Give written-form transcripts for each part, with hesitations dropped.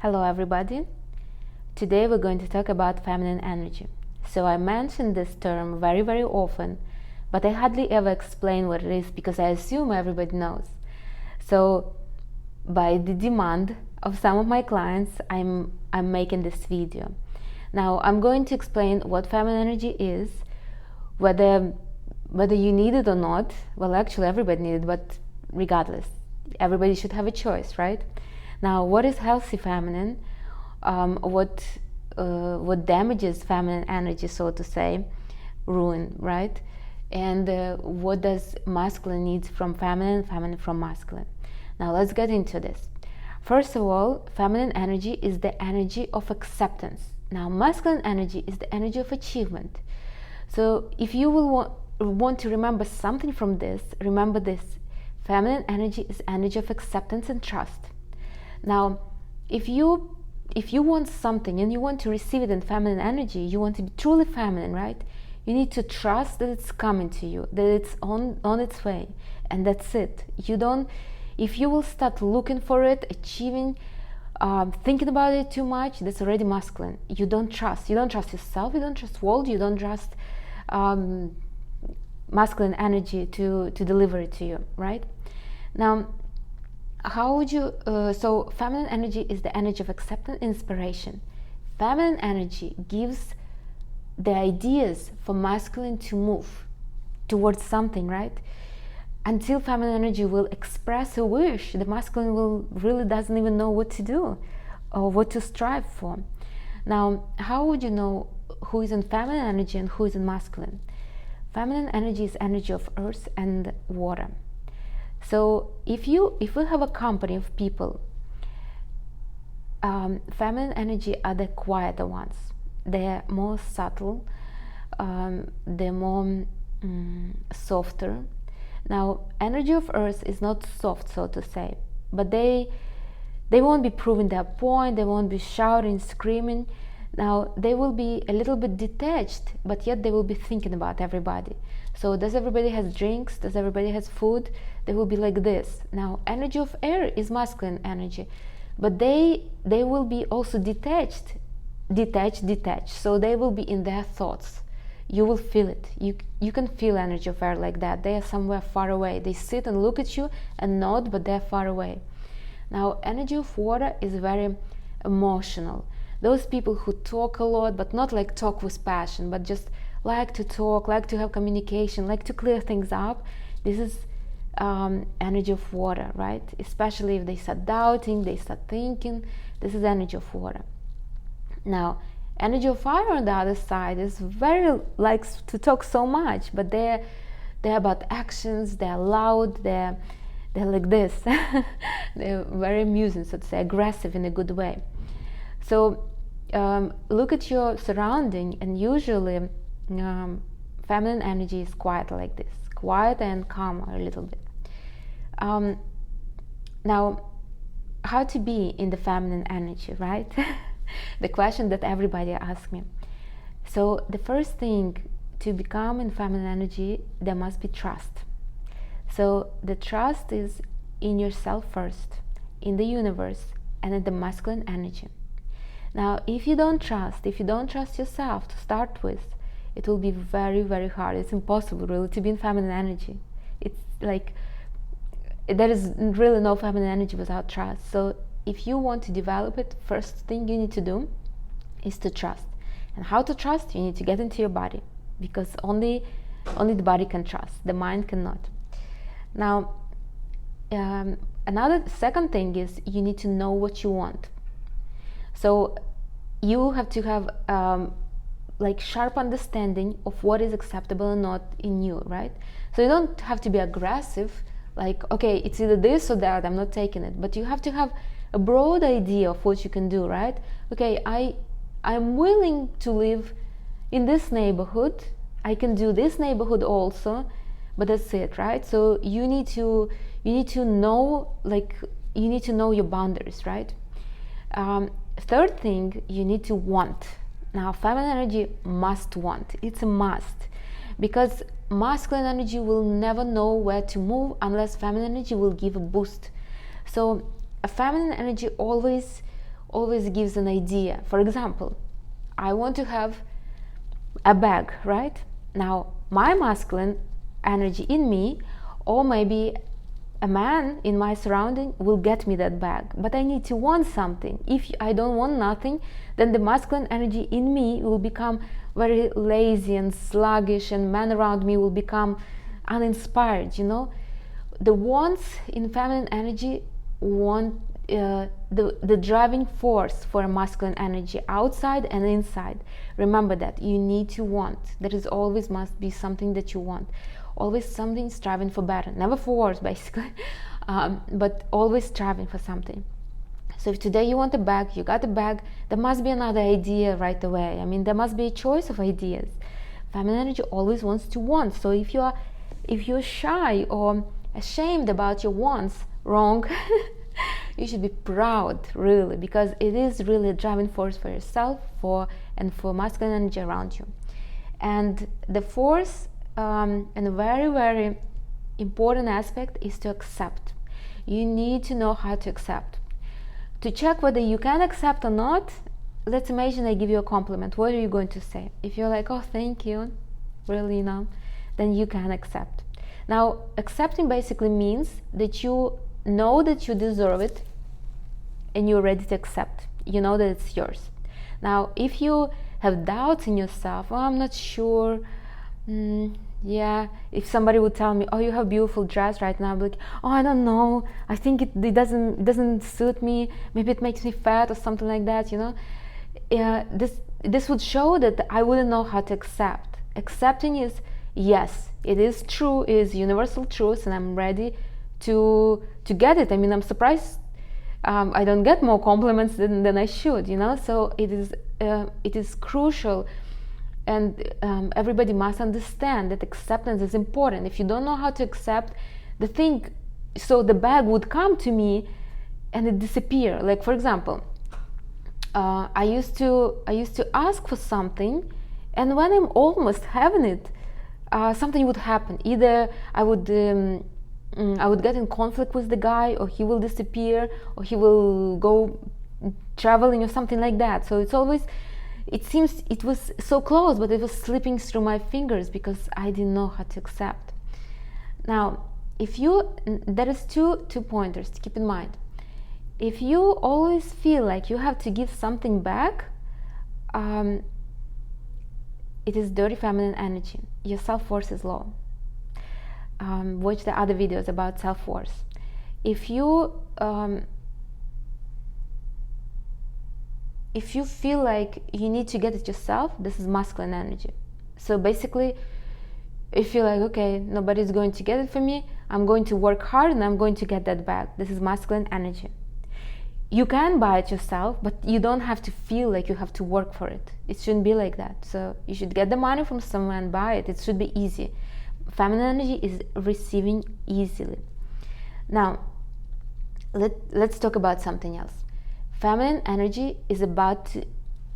Hello everybody. Today we're going to talk about feminine energy. So I mention this term very often, but I hardly ever explain what it is because I assume everybody knows. So by the demand of some of my clients, I'm making this video. Now I'm going to explain what feminine energy is, whether you need it or not. Well, actually everybody needs it, but regardless, everybody should have a choice, right? Now, what is healthy feminine? What damages feminine energy, so to say, ruin, right? And what does masculine needs from feminine, feminine from masculine? Now, let's get into this. First of all, feminine energy is the energy of acceptance. Now, masculine energy is the energy of achievement. So, if you will want to remember something from this, remember this: feminine energy is energy of acceptance and trust. Now, if you want something and you want to receive it in feminine energy, you want to be truly feminine, right? You need to trust that it's coming to you, that it's on its way, and that's it. If you will start looking for it, achieving, thinking about it too much, that's already masculine. You don't trust yourself, you don't trust world, you don't trust masculine energy to deliver it to you, right? Now, how would you so feminine energy is the energy of acceptance, inspiration. Feminine energy gives the ideas for masculine to move towards something, right? Until feminine energy will express a wish, the masculine will really doesn't even know what to do or what to strive for. Now, how would you know who is in feminine energy and who is in masculine? Feminine energy is energy of earth and water. So if we have a company of people, feminine energy are the quieter ones. They're more subtle, they're more softer. Now, energy of earth is not soft, so to say, but they won't be proving their point, they won't be shouting, screaming. Now, they will be a little bit detached, but yet they will be thinking about everybody. So does everybody has drinks? Does everybody has food? They will be like this. Now, energy of air is masculine energy, but they will be also detached. So they will be in their thoughts. You will feel it. You can feel energy of air like that. They are somewhere far away. They sit and look at you and nod, but they're far away. Now, energy of water is very emotional. Those people who talk a lot, but not like talk with passion, but just like to talk, like to have communication, like to clear things up. This is energy of water, right? Especially if they start doubting, they start thinking. This is energy of water. Now, energy of fire on the other side is very likes to talk so much, but they're about actions. They're loud. They're like this. They're very amusing, so to say, aggressive in a good way. So look at your surrounding, and usually feminine energy is quiet like this, quiet and calm a little bit. Now, how to be in the feminine energy, right? The question that everybody asks me. So the first thing to become in feminine energy, there must be trust. So the trust is in yourself first, in the universe, and in the masculine energy. Now, if you don't trust yourself to start with, it will be very hard. It's impossible really to be in feminine energy. It's like there is really no feminine energy without trust. So if you want to develop it, first thing you need to do is to trust. And how to trust? You need to get into your body, because only the body can trust, the mind cannot. Now, another second thing is you need to know what you want. So you have to have like sharp understanding of what is acceptable and not in you, right? So you don't have to be aggressive, like, okay, it's either this or that, I'm not taking it. But you have to have a broad idea of what you can do, right? Okay, I'm willing to live in this neighborhood. I can do this neighborhood also, but that's it, right? So you need to know, like, you need to know your boundaries, right? Third thing, you need to want. Now, feminine energy must want. It's a must, because masculine energy will never know where to move unless feminine energy will give a boost. So a feminine energy always always gives an idea. For example, I want to have a bag, right? Now, my masculine energy in me, or maybe a man in my surrounding, will get me that bag, but I need to want something. If I don't want nothing, then the masculine energy in me will become very lazy and sluggish, and men around me will become uninspired. The wants in feminine energy want the driving force for a masculine energy outside and inside. Remember that you need to want. There is always must be something that you want, always something striving for better, never for worse, basically, but always striving for something. So if today you want a bag, you got a bag, there must be another idea right away. I mean, there must be a choice of ideas. Feminine energy always wants to want. So if you're shy or ashamed about your wants, wrong. You should be proud, really, because it is really a driving force for yourself, and for masculine energy around you. And the fourth and a very, very important aspect is to accept. You need to know how to accept. To check whether you can accept or not, let's imagine I give you a compliment. What are you going to say? If you're like, oh, thank you, really, then you can accept. Now, accepting basically means that you know that you deserve it and you're ready to accept. You know that it's yours. Now, if you have doubts in yourself, oh, I'm not sure, if somebody would tell me, oh, you have a beautiful dress right now, I'd be like, oh, I don't know, I think it doesn't suit me, maybe it makes me fat or something like that. This would show that I wouldn't know how to accept. Accepting is, yes, it is true, it is universal truth, and I'm ready to get it. I mean, I'm surprised I don't get more compliments than I should, so it is crucial, and everybody must understand that acceptance is important. If you don't know how to accept the thing, so the bag would come to me and it disappear. Like, for example, I used to ask for something, and when I'm almost having it, something would happen. Either I would get in conflict with the guy, or he will disappear, or he will go traveling or something like that. So it seems it was so close, but it was slipping through my fingers because I didn't know how to accept. Now, there is two pointers to keep in mind. If you always feel like you have to give something back, it is dirty feminine energy. Your self-worth is low. Watch the other videos about self-worth. If you feel like you need to get it yourself, this is masculine energy. So basically, if you're like, okay, nobody's going to get it for me, I'm going to work hard and I'm going to get that back. This is masculine energy. You can buy it yourself, but you don't have to feel like you have to work for it. It shouldn't be like that. So you should get the money from someone and buy it. It should be easy. Feminine energy is receiving easily. Now, let's talk about something else. Feminine energy is about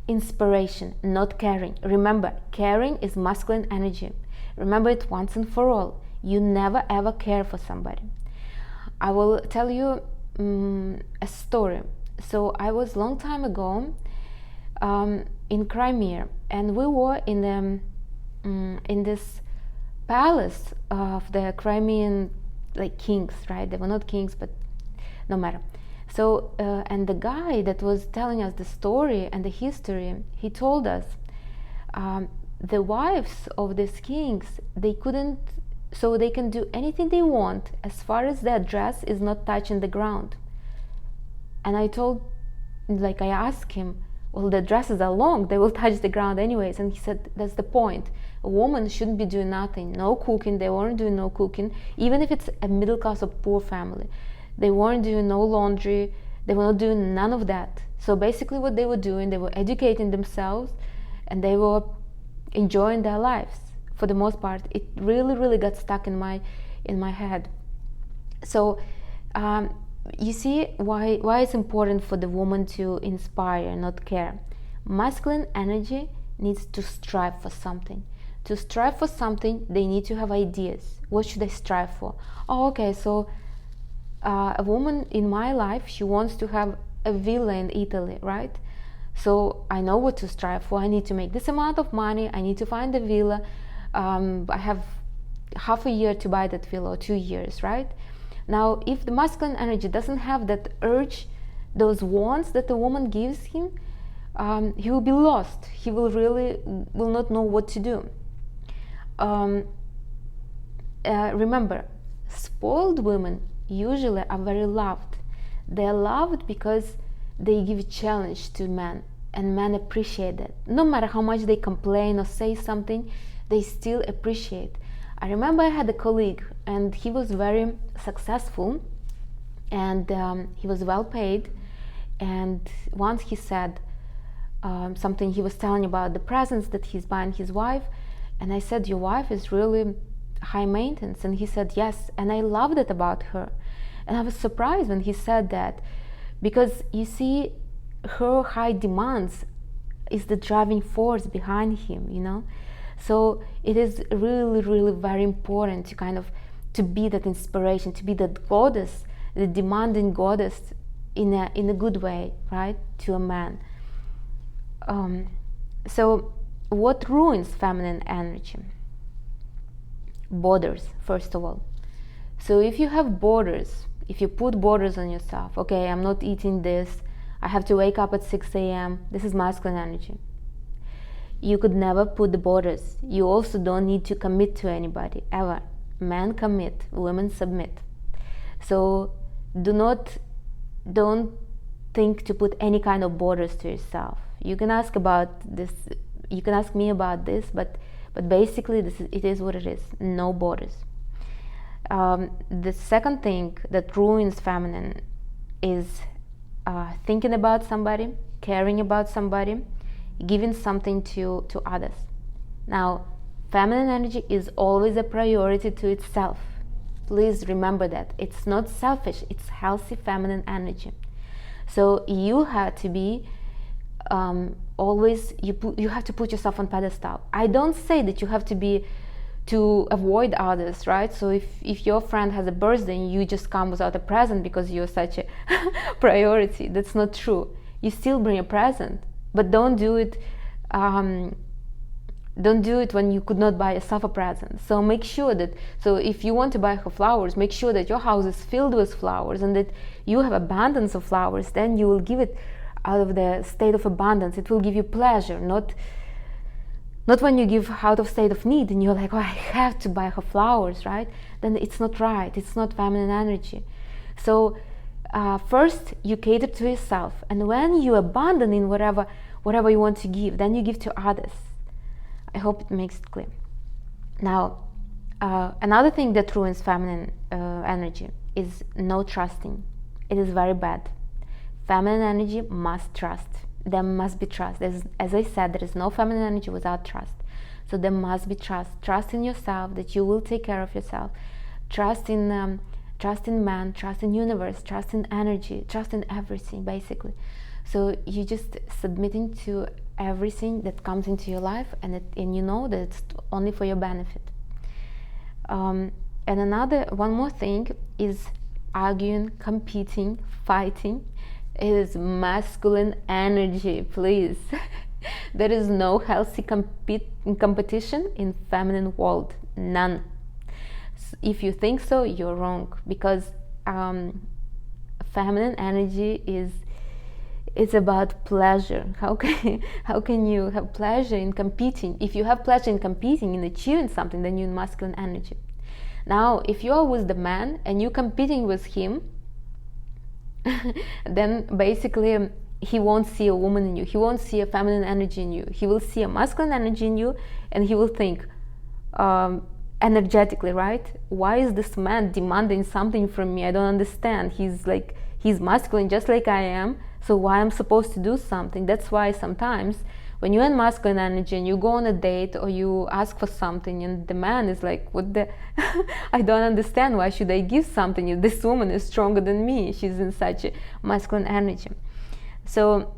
inspiration, not caring. Remember, caring is masculine energy. Remember it once and for all. You never ever care for somebody. I will tell you a story. So I was long time ago in Crimea, and we were in this palace of the Crimean kings, right? They were not kings, but no matter. So and the guy that was telling us the story and the history, he told us the wives of these kings, they can do anything they want as far as their dress is not touching the ground. And I asked him, well, the dresses are long, they will touch the ground anyways. And he said, that's the point. A woman shouldn't be doing nothing, no cooking. They weren't doing no cooking, even if it's a middle class or poor family. They weren't doing no laundry, they were not doing none of that. So basically what they were doing, they were educating themselves and they were enjoying their lives. For the most part, it really, really got stuck in my head. So you see why it's important for the woman to inspire, not care. Masculine energy needs to strive for something. To strive for something, they need to have ideas. What should I strive for? Oh, okay, so a woman in my life, she wants to have a villa in Italy, right? So I know what to strive for. I need to make this amount of money. I need to find a villa. I have half a year to buy that villa, or 2 years, right? Now, if the masculine energy doesn't have that urge, those wants that the woman gives him, he will be lost. He will not know what to do. Remember, spoiled women usually are very loved. They're loved because they give a challenge to men, and men appreciate that. No matter how much they complain or say something, they still appreciate. I remember I had a colleague, and he was very successful, and he was well paid. And once he said something, he was telling about the presents that he's buying his wife, and I said, your wife is really high maintenance? And he said, yes. And I loved it about her. And I was surprised when he said that, because you see, her high demands is the driving force behind him, you know. So it is really very important to kind of to be that inspiration, to be that goddess, the demanding goddess in a good way, right, to a man. So what ruins feminine energy? Borders, first of all. So if you have borders, if you put borders on yourself, okay, I'm not eating this, I have to wake up at 6 a.m. This is masculine energy. You could never put the borders. You also don't need to commit to anybody, ever. Men commit, women submit. So don't think to put any kind of borders to yourself. You can ask about this, you can ask me about this, but basically it is what it is. No borders. The second thing that ruins feminine is thinking about somebody, caring about somebody, giving something to others. Now, feminine energy is always a priority to itself. Please remember that. It's not selfish, it's healthy feminine energy. So you have to be always, you have to put yourself on pedestal. I don't say that you have to be to avoid others, right? So if your friend has a birthday and you just come without a present because you're such a priority, that's not true. You still bring a present, but don't do it when you could not buy yourself a present. So make sure that, so if you want to buy her flowers, make sure that your house is filled with flowers and that you have abundance of flowers. Then you will give it out of the state of abundance. It will give you pleasure, not when you give out of state of need and you're like, oh, I have to buy her flowers, right? Then it's not right. It's not feminine energy. So first you cater to yourself, and when you abandon in whatever you want to give, then you give to others. I hope it makes it clear. Now, another thing that ruins feminine energy is no trusting. It is very bad. Feminine energy must trust. There must be trust. As I said, there is no feminine energy without trust. So there must be trust. Trust in yourself, that you will take care of yourself. Trust in man, trust in universe, trust in energy, trust in everything, basically. So you just submitting to everything that comes into your life, and you know that it's only for your benefit. And one more thing is arguing, competing, fighting. It is masculine energy, please. There is no healthy competition in feminine world, none. If you think so, you're wrong, because feminine energy it's about pleasure. How can you have pleasure in competing? If you have pleasure in competing, in achieving something, then you're in masculine energy. Now, if you are with the man and you're competing with him, then basically he won't see a woman in you. He won't see a feminine energy in you. He will see a masculine energy in you, and he will think energetically, right? Why is this man demanding something from me? I don't understand. He's masculine just like I am, so why I'm supposed to do something? That's why sometimes when you're in masculine energy and you go on a date or you ask for something and the man is like, what the I don't understand, why should I give something? This woman is stronger than me, she's in such a masculine energy. So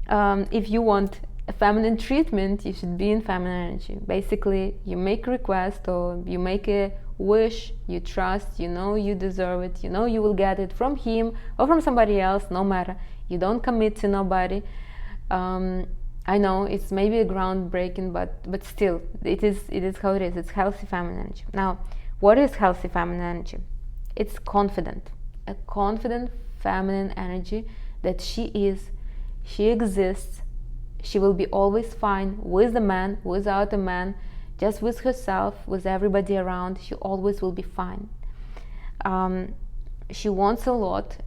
if you want a feminine treatment, you should be in feminine energy. Basically, you make a request or you make a wish, you trust, you know you deserve it, you know you will get it from him or from somebody else, no matter. You don't commit to nobody. I know it's maybe a groundbreaking, but still, it is how it is. It's healthy feminine energy. Now, what is healthy feminine energy? It's confident, a confident feminine energy that she exists. She will be always fine with a man, without a man, just with herself, with everybody around. She always will be fine. She wants a lot,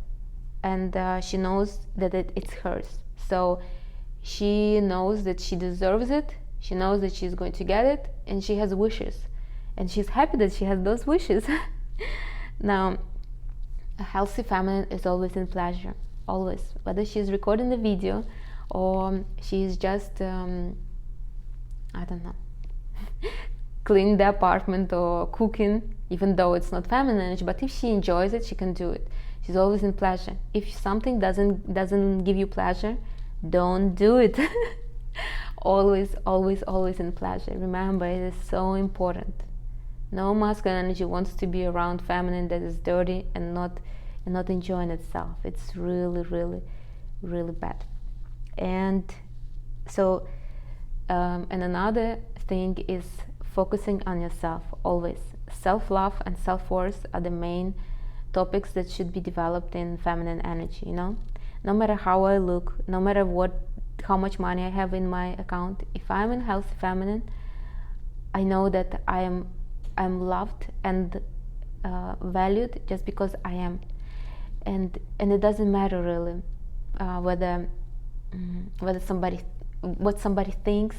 and she knows that it's hers. So she knows that she deserves it. She knows that she's going to get it, and she has wishes, and she's happy that she has those wishes. Now, a healthy feminine is always in pleasure, always, whether she's recording the video or she's just I don't know, cleaning the apartment or cooking, even though it's not feminine energy. But if she enjoys it, she can do it. She's always in pleasure. If something doesn't give you pleasure, don't do it. Always, always, always in pleasure. Remember, it is so important. No masculine energy wants to be around feminine that is dirty and not enjoying itself. It's really, really, really bad. And so, and another thing is focusing on yourself always. Self-love and self-worth are the main topics that should be developed in feminine energy. No matter how I look, no matter how much money I have in my account, if I'm in healthy feminine, I know that I'm loved and valued just because I am, and it doesn't matter really whether what somebody thinks.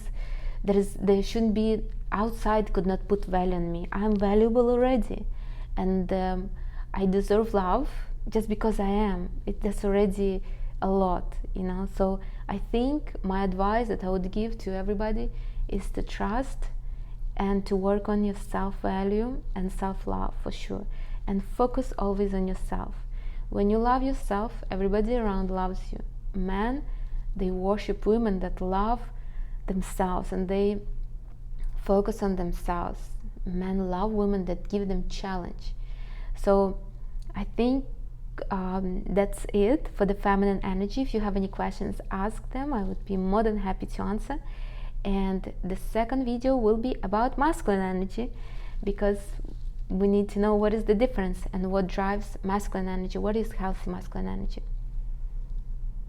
There shouldn't be, outside could not put value on me. I'm valuable already, and I deserve love just because I am. That's already a lot, So I think my advice that I would give to everybody is to trust and to work on your self-value and self-love for sure, and focus always on yourself. When you love yourself, everybody around loves you. Men, they worship women that love themselves and they focus on themselves. Men love women that give them challenge. So I think that's it for the feminine energy. If you have any questions, ask them. I would be more than happy to answer. And the second video will be about masculine energy, because we need to know what is the difference and what drives masculine energy, what is healthy masculine energy.